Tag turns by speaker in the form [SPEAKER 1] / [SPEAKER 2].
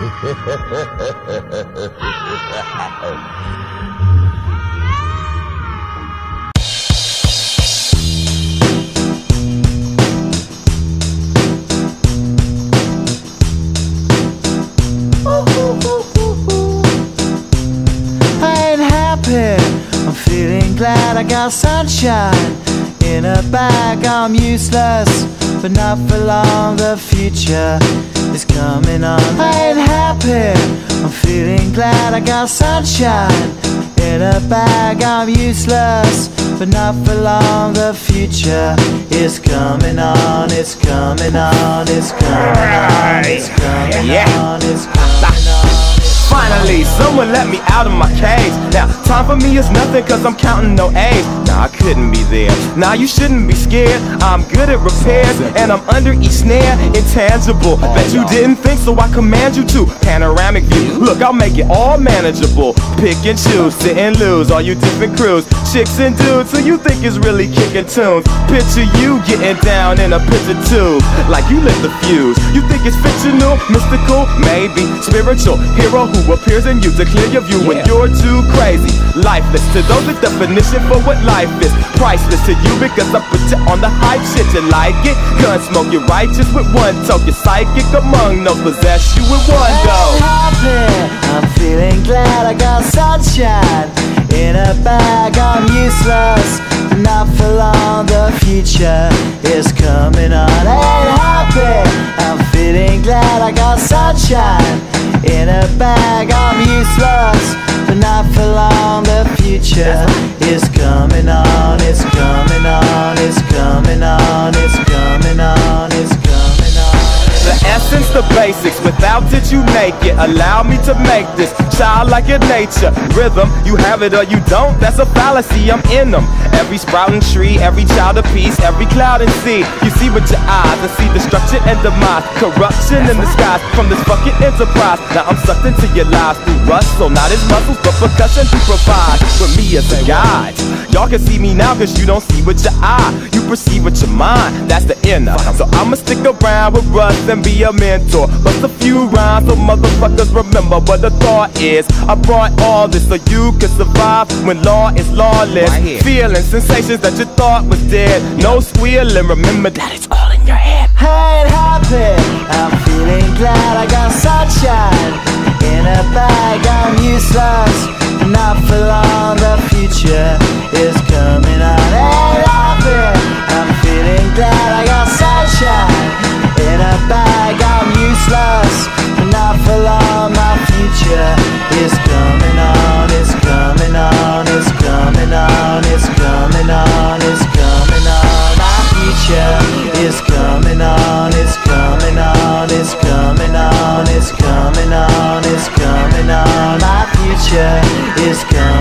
[SPEAKER 1] I'm feeling glad I got sunshine in a bag. I'm useless, but not for long. The future is coming on. I ain't happy. I'm feeling glad I got sunshine in a bag. I'm useless, but not for long. The future is coming on. It's coming on. It's coming on. It's coming on. It's coming on.
[SPEAKER 2] Finally, someone let me out of my cage. Now, time for me is nothing cause I'm counting no A's. Nah, I couldn't be there. Nah, you shouldn't be scared. I'm good at repairs and I'm under each snare. Intangible, bet you didn't think, so I command you to. Panoramic view, look, I'll make it all manageable. Pick and choose, sit and lose, all you different crews. Chicks and dudes who you think is really kicking tunes. Picture you getting down in a picture tube, like you lit the fuse. You think it's fictional, mystical, maybe spiritual. Hero who appears in you to clear your view when you're too crazy. Lifeless to those, the definition for what life is. Priceless to you because I put you on the hype shit. You like it? Gun smoke, you're righteous with one toe. You're psychic among no possess you with one go.
[SPEAKER 1] I'm feeling glad I got sunshine in a bag. I'm useless, but not for long. The future is coming on. Ain't happy. I'm feeling glad I got sunshine in a bag. I'm useless, but not for long. The future is coming on. It's coming on. It's coming on. It's coming on. It's coming on.
[SPEAKER 2] The essence, the basics, without it you make it. Allow me to make this childlike in nature. Rhythm, you have it or you don't, that's a fallacy, I'm in them. Every sprouting tree, every child of peace, every cloud and sea. You see with your eyes and see destruction and demise. Corruption in the skies from this fucking enterprise. Now I'm sucked into your lives through rust, so not his muscles but percussion to provide for me as a guide. Y'all can see me now cause you don't see with your eye. You perceive with your mind, that's the inner. So I'ma stick around with Russ and be a mentor. Bust a few rhymes so motherfuckers remember what the thought is. I brought all this so you can survive when law is lawless. Feeling sensations that you thought was dead. No squealing, remember that it's all in your head.
[SPEAKER 1] I ain't happy. I'm feeling glad I got sunshine in a bag. I'm useless, not for long. The future is coming on. Ain't happy. I'm feeling glad I got sunshine in a bag. I'm useless, not for long. My future is coming on. It's coming on. It's coming on. It's coming on. It's coming on. My future is coming on. It's coming on. It's coming on. It's coming on. It's coming on. My future is coming on.